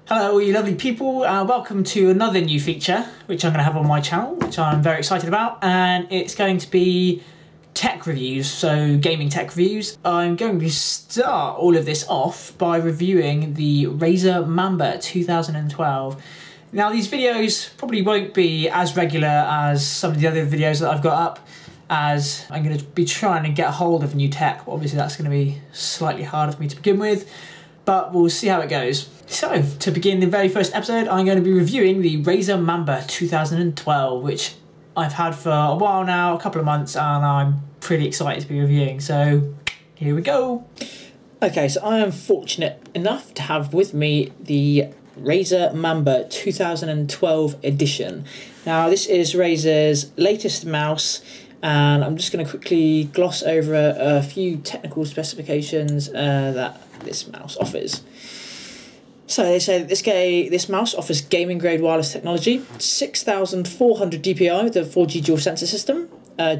Hello all you lovely people, welcome to another new feature which I'm going to have on my channel, which I'm very excited about, and it's going to be tech reviews, so gaming tech reviews. I'm going to start all of this off by reviewing the Razer Mamba 2012. Now these videos probably won't be as regular as some of the other videos that I've got up, as I'm going to be trying to get a hold of new tech. Obviously that's going to be slightly harder for me to begin with, but we'll see how it goes. So, to begin the very first episode, I'm going to be reviewing the Razer Mamba 2012, which I've had for a while now, a couple of months, and I'm pretty excited to be reviewing. So, here we go. Okay, so I am fortunate enough to have with me the Razer Mamba 2012 edition. Now, this is Razer's latest mouse, and I'm just going to quickly gloss over a few technical specifications that this mouse offers. So they say that this mouse offers gaming grade wireless technology, 6,400 DPI with a 4G dual sensor system,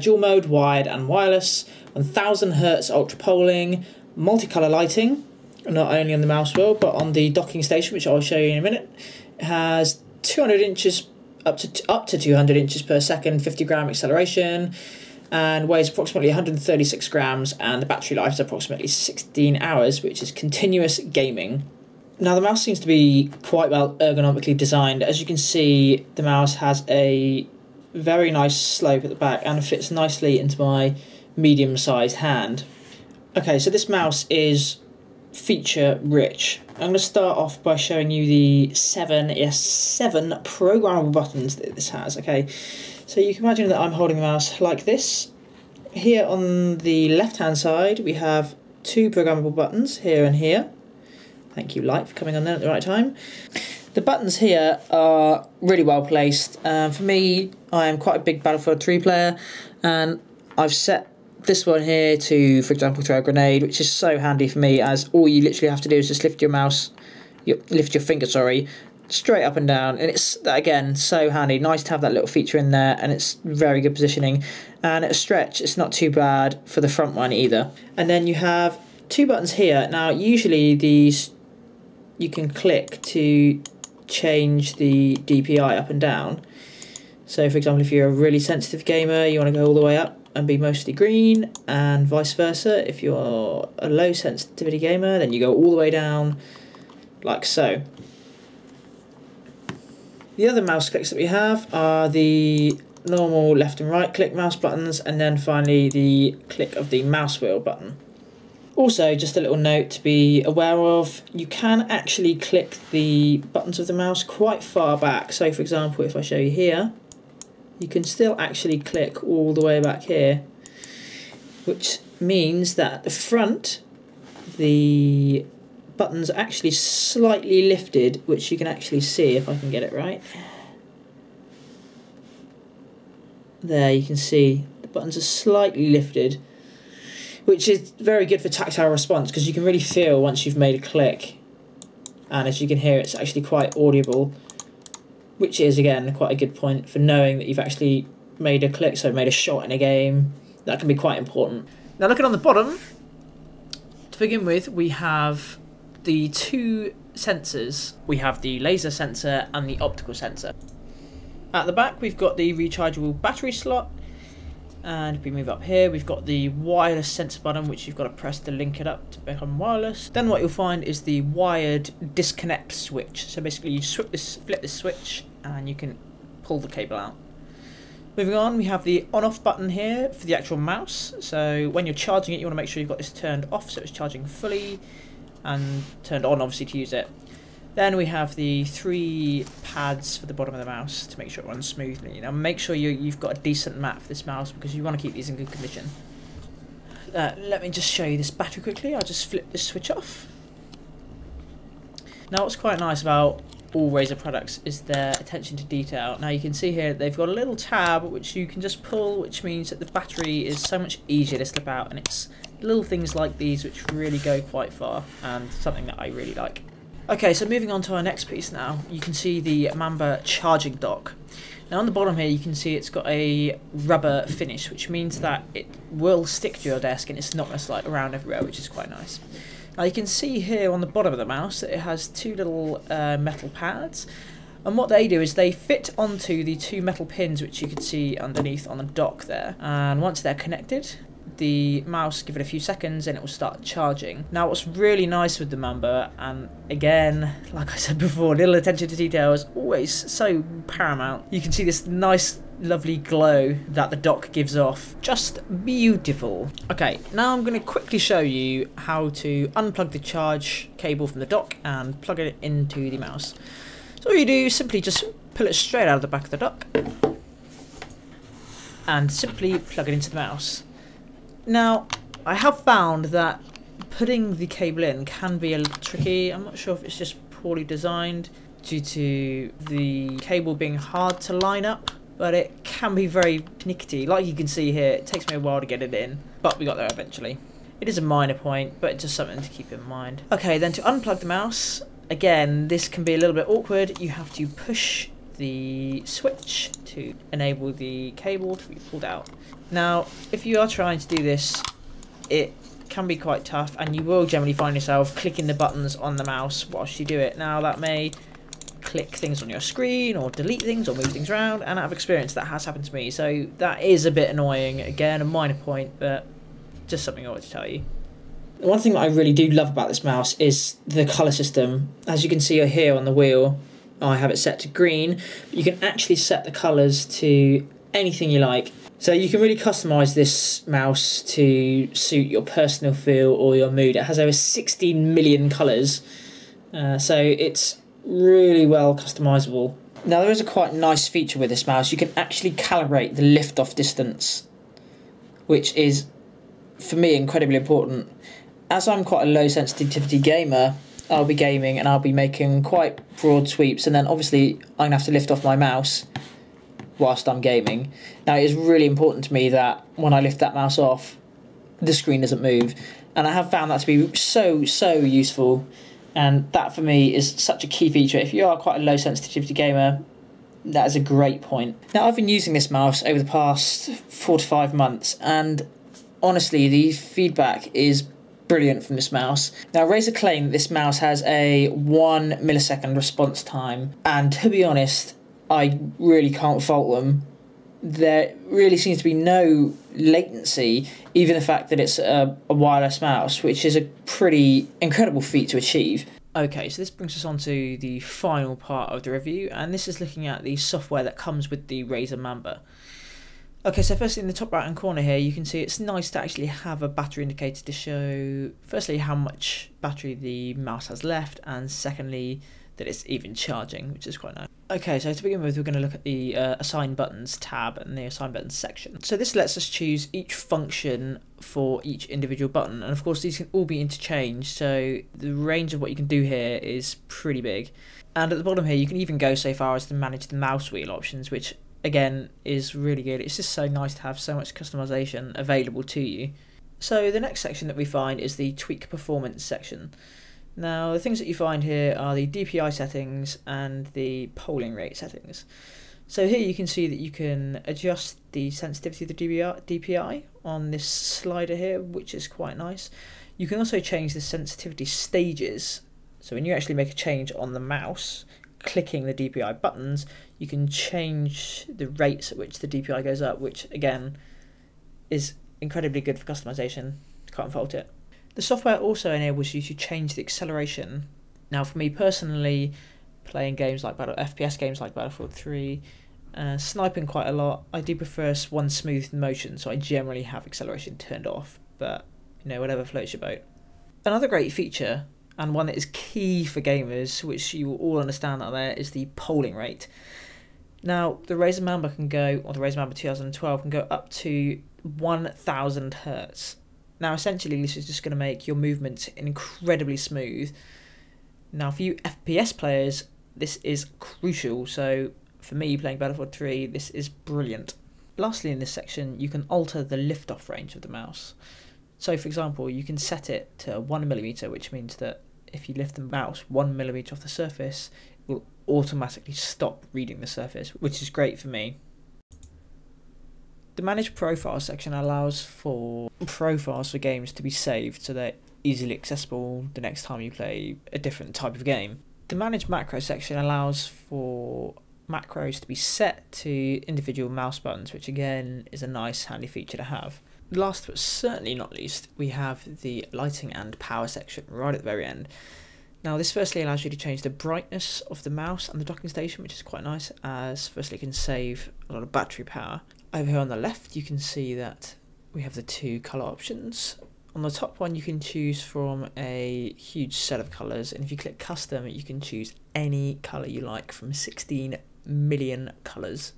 dual mode wired and wireless, 1000 Hz ultra polling, multicolour lighting, not only on the mouse wheel but on the docking station, which I'll show you in a minute. It has 200 inches up to 200 inches per second, 50 gram acceleration, and weighs approximately 136 grams, and the battery life is approximately 16 hours, which is continuous gaming. Now the mouse seems to be quite well ergonomically designed. As you can see, the mouse has a very nice slope at the back and fits nicely into my medium-sized hand. Okay, so this mouse is feature rich. I'm going to start off by showing you the seven programmable buttons that this has. Okay, so you can imagine that I'm holding the mouse like this. Here on the left-hand side, we have two programmable buttons, here and here. Thank you, Light, for coming on there at the right time. The buttons here are really well placed. For me, I am quite a big Battlefield 3 player, and I've set this one here to, for example, throw a grenade, which is so handy for me, as all you literally have to do is just lift your finger, straight up and down, and it's, again, so handy. Nice to have that little feature in there, and it's very good positioning. And at a stretch, it's not too bad for the front one either. And then you have two buttons here. Now, usually these you can click to change the DPI up and down. So for example, if you're a really sensitive gamer, you want to go all the way up and be mostly green, and vice versa. If you're a low sensitivity gamer, then you go all the way down like so. The other mouse clicks that we have are the normal left and right click mouse buttons, and then finally the click of the mouse wheel button. Also, just a little note to be aware of, you can actually click the buttons of the mouse quite far back. So for example, if I show you here, you can still actually click all the way back here, which means that at the front, the buttons are actually slightly lifted, which you can actually see if I can get it right. There, you can see the buttons are slightly lifted, which is very good for tactile response, because you can really feel once you've made a click. And as you can hear, it's actually quite audible, which is, again, quite a good point for knowing that you've actually made a click, so made a shot in a game. That can be quite important. Now looking on the bottom, to begin with, we have the two sensors. We have the laser sensor and the optical sensor. At the back, we've got the rechargeable battery slot. And if we move up here, we've got the wireless sensor button, which you've got to press to link it up to become wireless. Then what you'll find is the wired disconnect switch. So basically you flip this switch and you can pull the cable out. Moving on, we have the on-off button here for the actual mouse. So when you're charging it, you want to make sure you've got this turned off so it's charging fully, and turned on obviously to use it. Then we have the three pads for the bottom of the mouse to make sure it runs smoothly. Now make sure you've got a decent mat for this mouse, because you want to keep these in good condition. Let me just show you this battery quickly. I'll just flip this switch off. Now what's quite nice about all Razer products is their attention to detail. Now you can see here they've got a little tab which you can just pull, which means that the battery is so much easier to slip out, and it's little things like these which really go quite far, and something that I really like. Okay, so moving on to our next piece now, you can see the Mamba charging dock. Now on the bottom here you can see it's got a rubber finish, which means that it will stick to your desk and it's not going to slide around everywhere, which is quite nice. Now you can see here on the bottom of the mouse that it has two little metal pads, and what they do is they fit onto the two metal pins which you can see underneath on the dock there, and once they're connected, the mouse, give it a few seconds and it will start charging. Now what's really nice with the Mamba, and again, like I said before, little attention to detail is always so paramount. You can see this nice lovely glow that the dock gives off. Just beautiful. Okay, now I'm going to quickly show you how to unplug the charge cable from the dock and plug it into the mouse. So all you do is simply just pull it straight out of the back of the dock and simply plug it into the mouse. Now, I have found that putting the cable in can be a little tricky. I'm not sure if it's just poorly designed due to the cable being hard to line up, but it can be very panicky. Like you can see here, it takes me a while to get it in, but we got there eventually. It is a minor point, but it's just something to keep in mind. Okay, then to unplug the mouse, again, this can be a little bit awkward. You have to push the switch to enable the cable to be pulled out. Now, if you are trying to do this, it can be quite tough, and you will generally find yourself clicking the buttons on the mouse whilst you do it. Now, that may click things on your screen, or delete things, or move things around, and out of experience, that has happened to me. So that is a bit annoying. Again, a minor point, but just something I wanted to tell you. One thing that I really do love about this mouse is the colour system. As you can see here on the wheel, I have it set to green, but you can actually set the colours to anything you like. So you can really customise this mouse to suit your personal feel or your mood. It has over 16 million colours, so it's really well customisable. Now there is a quite nice feature with this mouse. You can actually calibrate the lift-off distance, which is, for me, incredibly important. As I'm quite a low sensitivity gamer, I'll be gaming and I'll be making quite broad sweeps, and then obviously I'm going to have to lift off my mouse whilst I'm gaming. Now it is really important to me that when I lift that mouse off, the screen doesn't move, and I have found that to be so useful, and that for me is such a key feature. If you are quite a low sensitivity gamer, that is a great point. Now I've been using this mouse over the past 4 to 5 months, and honestly the feedback is brilliant from this mouse. Now Razer claim that this mouse has a 1 millisecond response time, and to be honest, I really can't fault them. There really seems to be no latency, even the fact that it's a wireless mouse, which is a pretty incredible feat to achieve. Okay, so this brings us on to the final part of the review, and this is looking at the software that comes with the Razer Mamba. Okay, so firstly in the top right hand corner here, you can see it's nice to actually have a battery indicator to show, firstly, how much battery the mouse has left, and secondly, that it's even charging, which is quite nice. Okay, so to begin with, we're going to look at the Assign Buttons tab and the Assign Buttons section. So this lets us choose each function for each individual button, and of course these can all be interchanged, so the range of what you can do here is pretty big. And at the bottom here, you can even go so far as to manage the mouse wheel options, which again is really good. It's just so nice to have so much customization available to you. So the next section that we find is the Tweak Performance section. Now the things that you find here are the DPI settings and the polling rate settings. So here you can see that you can adjust the sensitivity of the DPI on this slider here, which is quite nice. You can also change the sensitivity stages. So when you actually make a change on the mouse, clicking the DPI buttons, you can change the rates at which the DPI goes up, which again is incredibly good for customization. Can't fault it. The software also enables you to change the acceleration. Now for me personally, playing games like FPS games like Battlefield 3, sniping quite a lot, I do prefer one smooth motion, so I generally have acceleration turned off, but you know, whatever floats your boat. Another great feature, and one that is key for gamers, which you will all understand out there, is the polling rate. Now the Razer Mamba can go, or the Razer Mamba 2012 can go up to 1000 Hertz. Now essentially this is just going to make your movements incredibly smooth. Now for you FPS players, this is crucial, so for me playing Battlefield 3, this is brilliant. Lastly in this section, you can alter the lift-off range of the mouse. So for example, you can set it to 1mm, which means that if you lift the mouse 1mm off the surface, it will automatically stop reading the surface, which is great for me. The Manage Profiles section allows for profiles for games to be saved so that easily accessible the next time you play a different type of game. The Manage Macro section allows for macros to be set to individual mouse buttons, which again is a nice handy feature to have. Last but certainly not least, we have the lighting and power section right at the very end. Now this firstly allows you to change the brightness of the mouse and the docking station, which is quite nice, as firstly it can save a lot of battery power. Over here on the left you can see that we have the two colour options. On the top one you can choose from a huge set of colours, and if you click custom you can choose any colour you like from 16 million colours,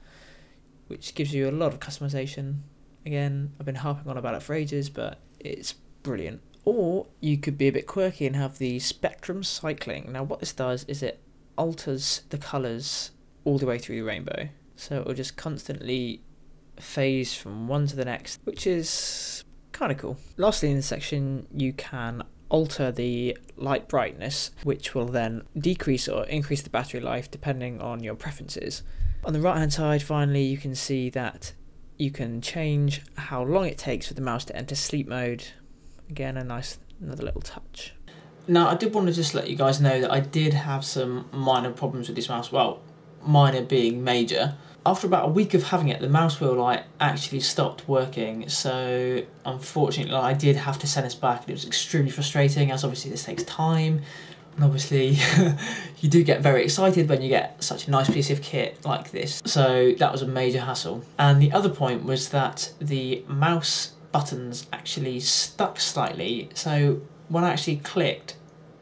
which gives you a lot of customization. Again, I've been harping on about it for ages, but it's brilliant. Or you could be a bit quirky and have the spectrum cycling. Now what this does is it alters the colours all the way through the rainbow. So it will just constantly phase from one to the next, which is kind of cool. Lastly in this section you can alter the light brightness, which will then decrease or increase the battery life depending on your preferences. On the right hand side finally you can see that you can change how long it takes for the mouse to enter sleep mode. Again, another little touch. Now I did want to just let you guys know that I did have some minor problems with this mouse, well, minor being major. After about a week of having it, the mouse wheel light actually stopped working, so unfortunately I did have to send this back, and it was extremely frustrating, as obviously this takes time, and obviously you do get very excited when you get such a nice piece of kit like this, so that was a major hassle. And the other point was that the mouse buttons actually stuck slightly, so when I actually clicked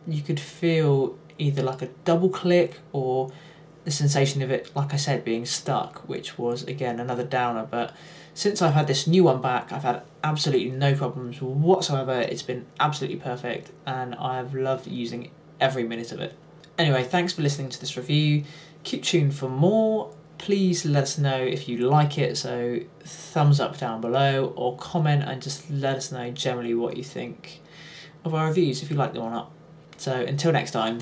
you could feel either like a double click or the sensation of it, like I said, being stuck, which was again another downer. But since I've had this new one back, I've had absolutely no problems whatsoever. It's been absolutely perfect and I've loved using every minute of it. Anyway, thanks for listening to this review. Keep tuned for more. Please let us know if you like it, so thumbs up down below, or comment and just let us know generally what you think of our reviews, if you like them or not. So until next time,